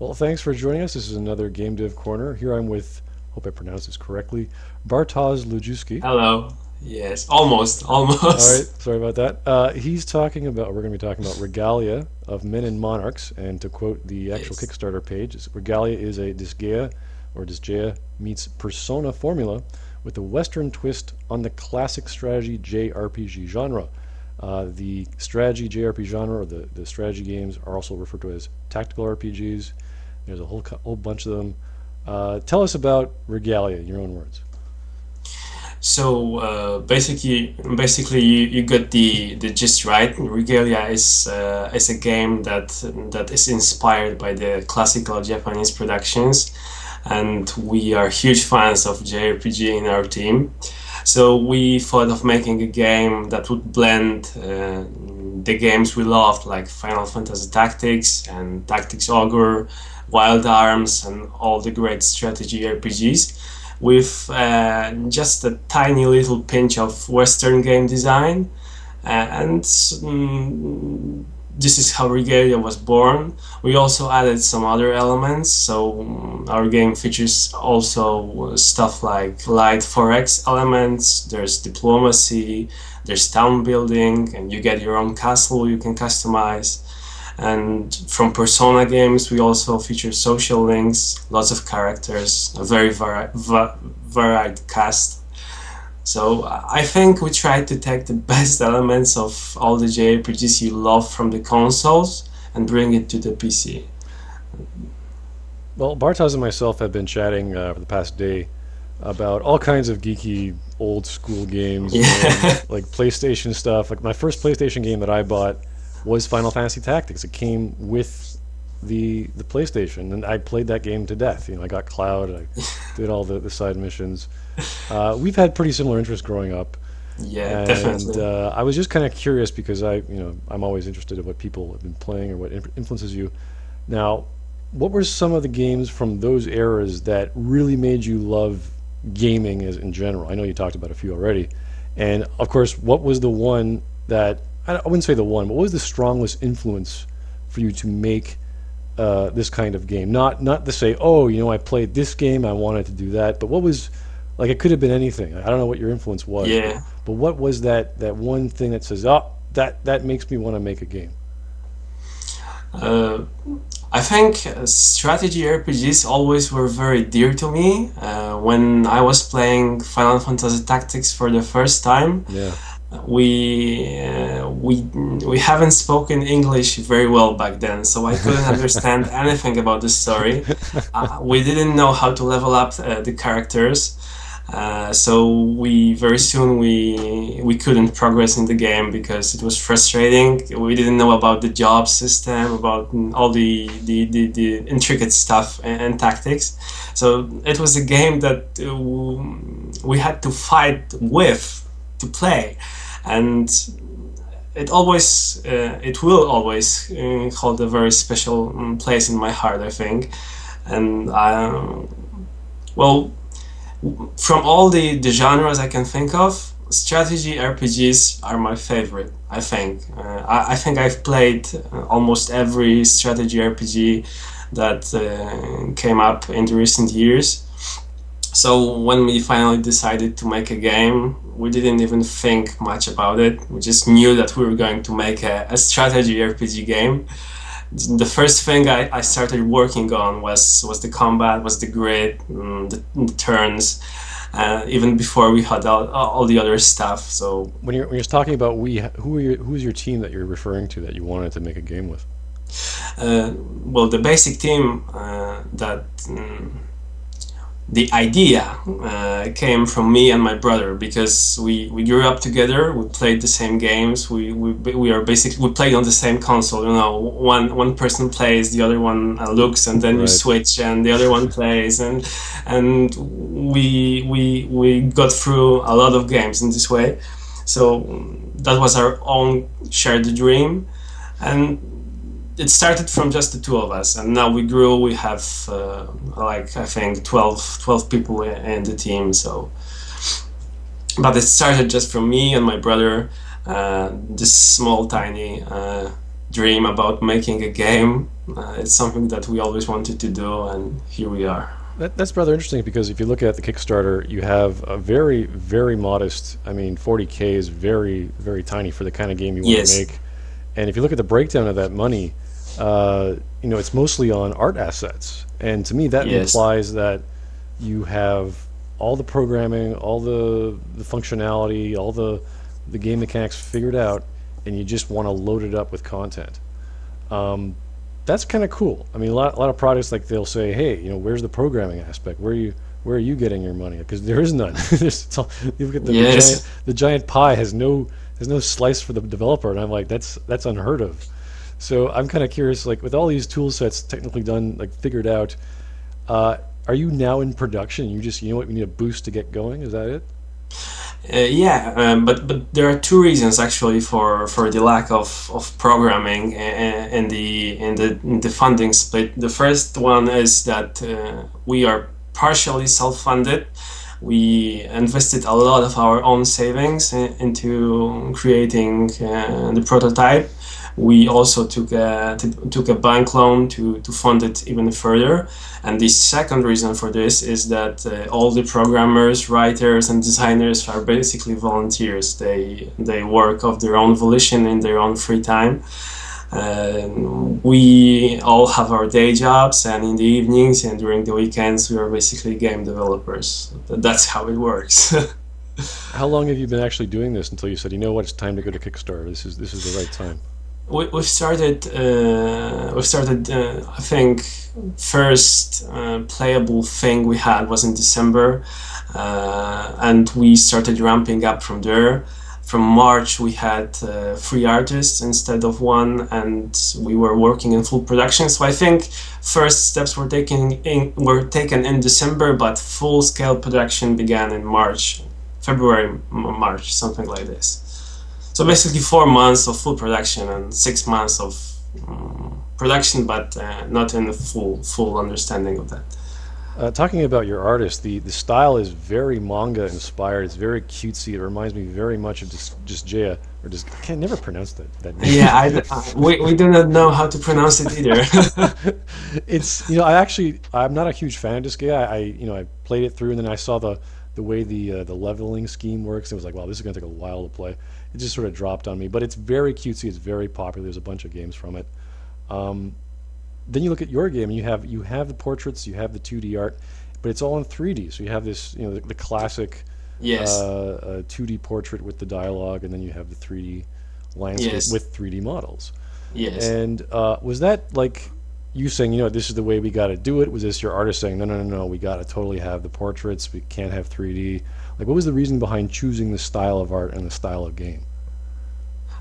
Well, thanks for joining us. This is another Game Dev Corner. Here I'm with, hope I pronounced this correctly, Bartosz Łojewski. Hello. Yes, almost, All right, almost. sorry about that. We're going to be talking about Regalia of Men and Monarchs. And to quote the actual Yes. Kickstarter page, Regalia is a Disgaea meets Persona formula with a Western twist on the classic strategy JRPG genre. The strategy JRPG genre, or the strategy games, are also referred to as tactical RPGs. There's a whole bunch of them. Tell us about Regalia in your own words. So basically, you got the gist right. Regalia is a game that is inspired by the classical Japanese productions, and we are huge fans of JRPG in our team. So we thought of making a game that would blend the games we loved, like Final Fantasy Tactics and Tactics Ogre, Wild Arms, and all the great strategy RPGs, with just a tiny little pinch of Western game design. And this is how Regalia was born. We also added some other elements, so our game features also stuff like light 4X elements, there's diplomacy, there's town building, and you get your own castle you can customize. And from Persona games, we also feature social links, lots of characters, a very varied cast. So I think we tried to take the best elements of all the JRPGs you love from the consoles and bring it to the PC. Well, Bartosz and myself have been chatting for the past day about all kinds of geeky old school games and Yeah, like PlayStation stuff. Like my first PlayStation game that I bought was Final Fantasy Tactics. It came with the PlayStation, and I played that game to death. I got Cloud, and I did all the side missions. We've had pretty similar interests growing up, yeah, and definitely. I was just kind of curious because I'm always interested in what people have been playing or what influences you. Now, what were some of the games from those eras that really made you love gaming as in general? I know you talked about a few already, and of course, what was the one that I wouldn't say the one, but what was the strongest influence for you to make this kind of game? Not to say, oh, I played this game, I wanted to do that, but what was like it could have been anything. I don't know what your influence was, but Yeah. what was that one thing that says, oh, that makes me want to make a game? Uh, I think strategy RPGs always were very dear to me. When I was playing Final Fantasy Tactics for the first time, Yeah. we haven't spoken English very well back then, so I couldn't understand anything about the story. We didn't know how to level up the characters, so we very soon we couldn't progress in the game because it was frustrating. We didn't know about the job system, about all the intricate stuff and tactics. So it was a game that we had to fight with to play, and it will always hold a very special place in my heart, I think. And well, from all the genres I can think of, strategy RPGs are my favorite. I think. I think I've played almost every strategy RPG that came up in the recent years. So when we finally decided to make a game, we didn't even think much about it. We just knew that we were going to make a strategy RPG game. The first thing I started working on was the combat, was the grid, the turns, even before we had all the other stuff. So When you're talking about who's your team that you're referring to that you wanted to make a game with? well, the basic team that the idea came from me and my brother because we grew up together. We played the same games. We played on the same console. One person plays, the other one looks, and then you Right. switch, and the other one plays, and we got through a lot of games in this way. So that was our own shared dream, and it started from just the two of us, and now we grew. We have like I think 12 people in the team. So, but it started just from me and my brother, this small tiny dream about making a game. It's something that we always wanted to do, and here we are. That's rather interesting because if you look at the Kickstarter, you have a very, very modest. I mean, 40K is very, very tiny for the kind of game you want to Yes. make. And if you look at the breakdown of that money, it's mostly on art assets. And to me, that Yes. implies that you have all the programming, all the functionality, all the game mechanics figured out, and you just want to load it up with content. That's kind of cool. I mean, a lot of products like they'll say, "Hey, where's the programming aspect? Where are you getting your money?" Because there is none. You look at Yes. the giant pie has no slice for the developer, and I'm like, that's unheard of. So I'm kind of curious, like with all these tool sets technically done, like figured out, are you now in production? You just what, we need a boost to get going. Is that it? Yeah, but there are two reasons actually for the lack of programming in the funding split. The first one is that we are partially self-funded. We invested a lot of our own savings into creating the prototype. We also took a bank loan to fund it even further. And the second reason for this is that all the programmers, writers, and designers are basically volunteers. They work of their own volition in their own free time. We all have our day jobs, and in the evenings and during the weekends, we are basically game developers. That's how it works. How long have you been actually doing this until you said, what, it's time to go to Kickstarter? This is the right time. We've started. I think first playable thing we had was in December, and we started ramping up from there. From March, we had 3 artists instead of 1, and we were working in full production. So I think first steps were taken in December, but full scale production began in February, March, something like this. So basically 4 months of full production and 6 months of production, but not in a full understanding of that. Talking about your artist, the style is very manga inspired. It's very cutesy. It reminds me very much of Disgaea, or I can never pronounce that name. Yeah, we do not know how to pronounce it either. It's I'm not a huge fan of Disgaea. I played it through, and then I saw the way the leveling scheme works. It was like, wow, this is going to take a while to play. It just sort of dropped on me, but it's very cutesy. It's very popular. There's a bunch of games from it. Then you look at your game, and you have the portraits, you have the 2D art, but it's all in 3D. So you have this, the classic Yes. 2D portrait with the dialogue, and then you have the 3D landscape Yes. with 3D models. Yes. And was that like you saying, this is the way we got to do it? Was this your artist saying, no, we got to totally have the portraits, we can't have 3D? Like, what was the reason behind choosing the style of art and the style of game?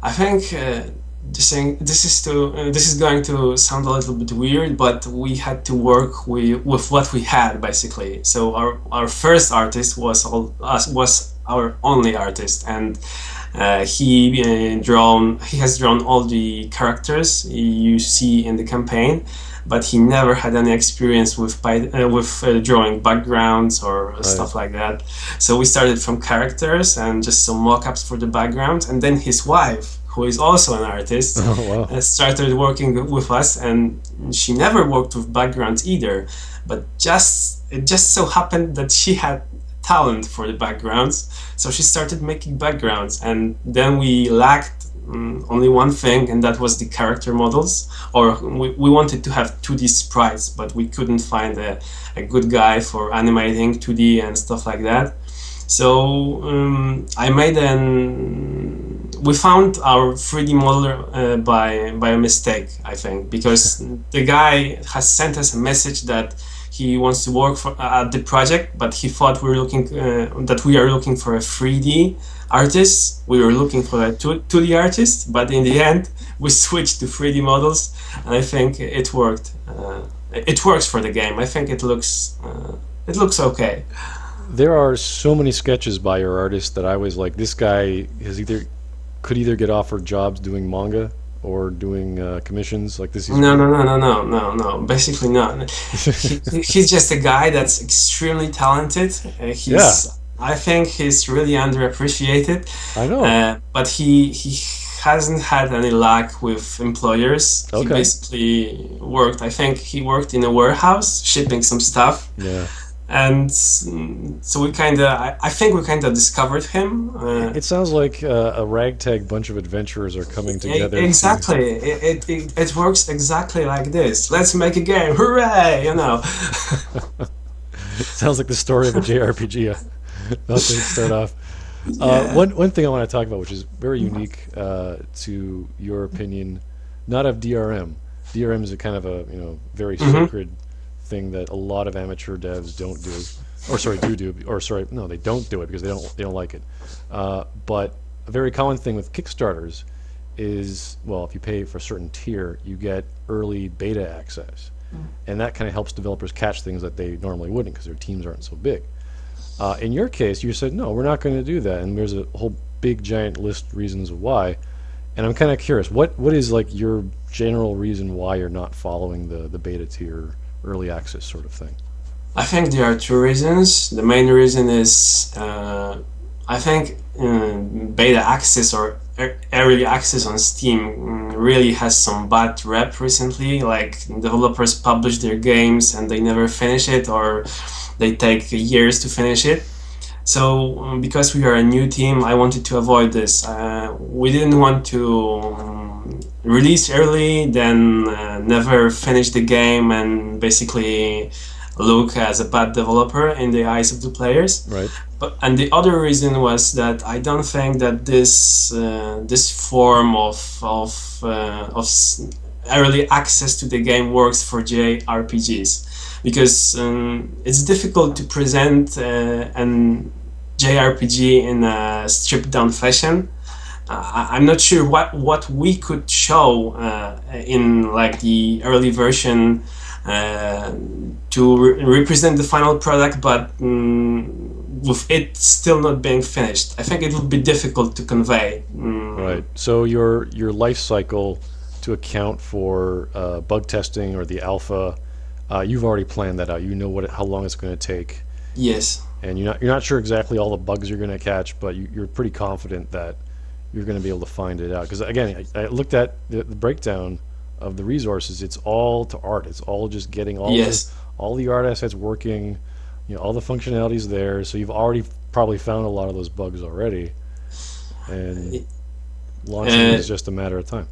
I think this is going to sound a little bit weird, but we had to work with what we had basically. So our first artist was our only artist, and he has drawn all the characters you see in the campaign, but he never had any experience with drawing backgrounds or stuff like that. So we started from characters and just some mock-ups for the backgrounds, and then his wife, who is also an artist, started working with us, and she never worked with backgrounds either, but it just so happened that she had talent for the backgrounds, so she started making backgrounds, and then we lacked only one thing, and that was the character models, or we wanted to have 2D sprites, but we couldn't find a good guy for animating 2D and stuff like that. So we found our 3D modeler by a mistake, I think, because the guy has sent us a message that he wants to work at the project, but he thought we are looking for a 3D artist. We were looking for a 2D artist, but in the end we switched to 3D models, and I think it worked. It works for the game. I think it looks okay. There are so many sketches by your artist that I was like, this guy could either get offered jobs doing manga or doing commissions like this. No. Basically, no. He's just a guy that's extremely talented. I think he's really underappreciated. I know. But he hasn't had any luck with employers. He Okay. basically worked, I think he worked in a warehouse shipping some stuff. Yeah. And so we kind of, I think we kind of discovered him. It sounds like a ragtag bunch of adventurers are coming together to. Exactly. It works exactly like this. Let's make a game. Hooray! You know. Sounds like the story of a JRPG. Not to start off. Yeah. One thing I want to talk about, which is very unique to your opinion, not of DRM. DRM is a kind of a very sacred thing that a lot of amateur devs don't do, or sorry, do, or sorry, no, they don't do it because they don't like it. But a very common thing with Kickstarters is, well, if you pay for a certain tier, you get early beta access, and that kind of helps developers catch things that they normally wouldn't because their teams aren't so big. In your case, you said, no, we're not going to do that, and there's a whole big giant list of reasons of why. And I'm kind of curious, what is like your general reason why you're not following the beta tier early access sort of thing? I think there are two reasons. The main reason is I think beta access or early access on Steam really has some bad rep recently. Like developers publish their games and they never finish it, or they take years to finish it. So because we are a new team, I wanted to avoid this. We didn't want to release early, then never finish the game and basically look as a bad developer in the eyes of the players. Right. And the other reason was that I don't think that this form of early access to the game works for JRPGs, because it's difficult to present an JRPG in a stripped down fashion. I'm not sure what we could show in like the early version to represent the final product, but with it still not being finished. I think it would be difficult to convey. Right. So your life cycle to account for bug testing or the alpha, you've already planned that out. You know how long it's going to take. Yes. And you're not sure exactly all the bugs you're going to catch, but you're pretty confident that you're going to be able to find it out. Because again, I looked at the breakdown of the resources. It's all to art. It's all just getting all the art assets working. All the functionalities there. So you've already probably found a lot of those bugs already, and launching is just a matter of time.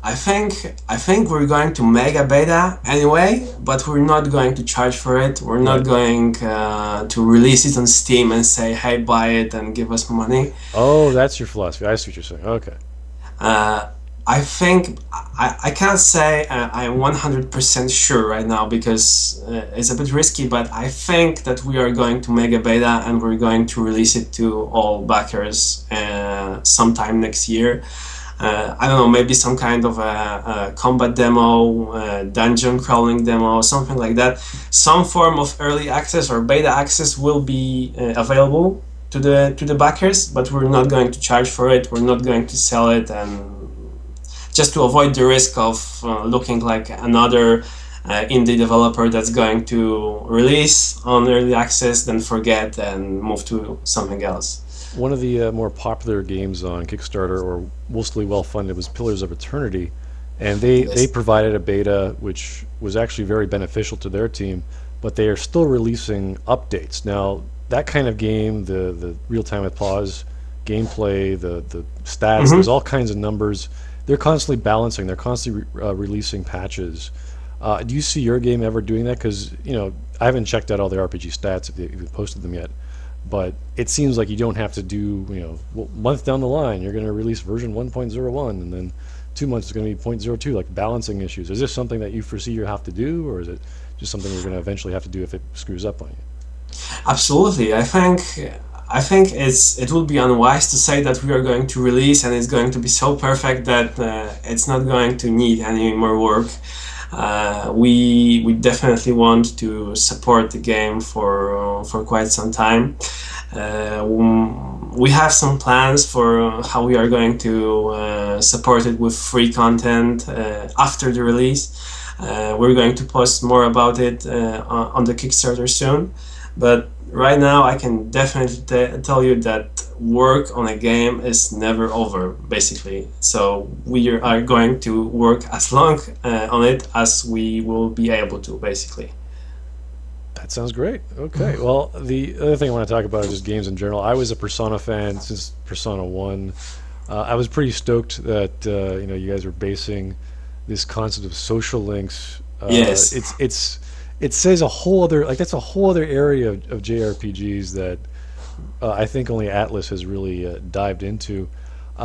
I think we're going to mega beta anyway, but we're not going to charge for it. We're not going to release it on Steam and say, hey, buy it and give us money. Oh, that's your philosophy. I see what you're saying. Okay. I think I can't say I'm 100% sure right now because it's a bit risky, but I think that we are going to mega beta and we're going to release it to all backers sometime next year. I don't know, maybe some kind of a combat demo, dungeon crawling demo, something like that. Some form of early access or beta access will be available to the backers, but we're not going to charge for it. We're not going to sell it, and just to avoid the risk of looking like another indie developer that's going to release on early access, then forget and move to something else. One of the more popular games on Kickstarter, or mostly well-funded, was Pillars of Eternity, and they provided a beta which was actually very beneficial to their team, but they are still releasing updates. Now, that kind of game, the real-time with pause gameplay, the stats, there's all kinds of numbers. They're constantly balancing. They're constantly releasing patches. Do you see your game ever doing that? Because I haven't checked out all the RPG stats if you've posted them yet, but it seems like you don't have to do month down the line you're going to release version 1.01, and then 2 months is going to be 0.02, like balancing issues. Is this something that you foresee you have to do, or is it just something you're going to eventually have to do if it screws up on you? Absolutely. I think it would be unwise to say that we are going to release and it's going to be so perfect that it's not going to need any more work. We definitely want to support the game for quite some time. We have some plans for how we are going to support it with free content after the release. We're going to post more about it on the Kickstarter soon. But right now, I can definitely tell you that work on a game is never over, basically. So we are going to work as long on it as we will be able to, basically. That sounds great. Okay. Well, the other thing I want to talk about is just games in general. I was a Persona fan since Persona 1. I was pretty stoked that you guys were basing this concept of social links. Yes. It says a whole other, like, that's a whole other area of JRPGs that I think only Atlas has really dived into.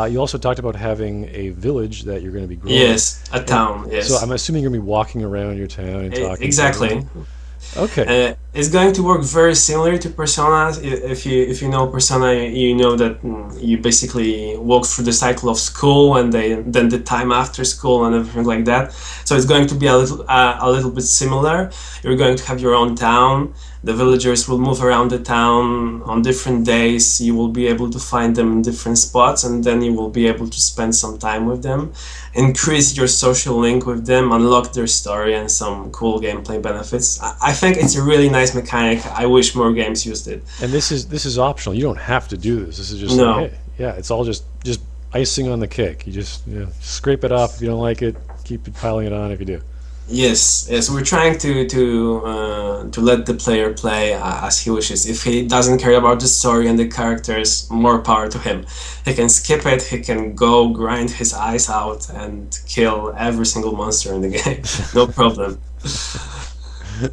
You also talked about having a village that you're going to be growing. Yes, a town. Yes. So I'm assuming you're going to be walking around your town and talking. Exactly. To everyone. Okay. It's going to work very similar to Persona. If you know Persona, you know that you basically walk through the cycle of school and then the time after school and everything like that. So it's going to be a little bit similar. You're going to have your own town. The villagers will move around the town on different days. You will be able to find them in different spots, and then you will be able to spend some time with them, increase your social link with them, unlock their story, and some cool gameplay benefits. I think it's a really nice mechanic. I wish more games used it. And this is optional. You don't have to do this. This is just like, hey, yeah, it's all just icing on the cake. You just scrape it off if you don't like it. Keep piling it on if you do. Yes. We're trying to let the player play as he wishes. If he doesn't care about the story and the characters, more power to him. He can skip it. He can go grind his eyes out and kill every single monster in the game. No problem.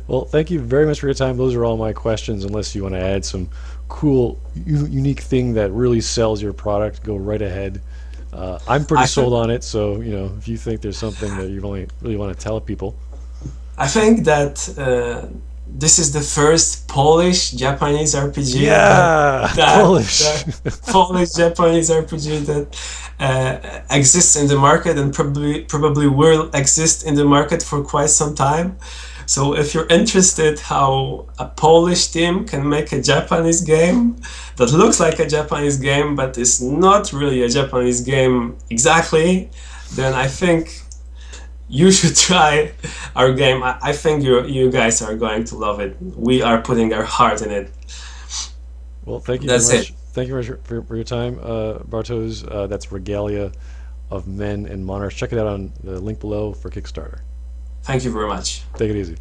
Well, thank you very much for your time. Those are all my questions. Unless you want to add some cool, unique thing that really sells your product, go right ahead. I'm pretty sold on it, so if you think there's something that you really want to tell people. I think that this is the first Polish-Japanese RPG. Yeah, Polish. Polish-Japanese RPG that exists in the market and probably will exist in the market for quite some time. So if you're interested how a Polish team can make a Japanese game that looks like a Japanese game but is not really a Japanese game exactly, then I think you should try our game. I think you guys are going to love it. We are putting our heart in it. Well, thank you very much. Thank you for your time, Bartosz. That's Regalia of Men and Monarchs. Check it out on the link below for Kickstarter. Thank you very much. Take it easy.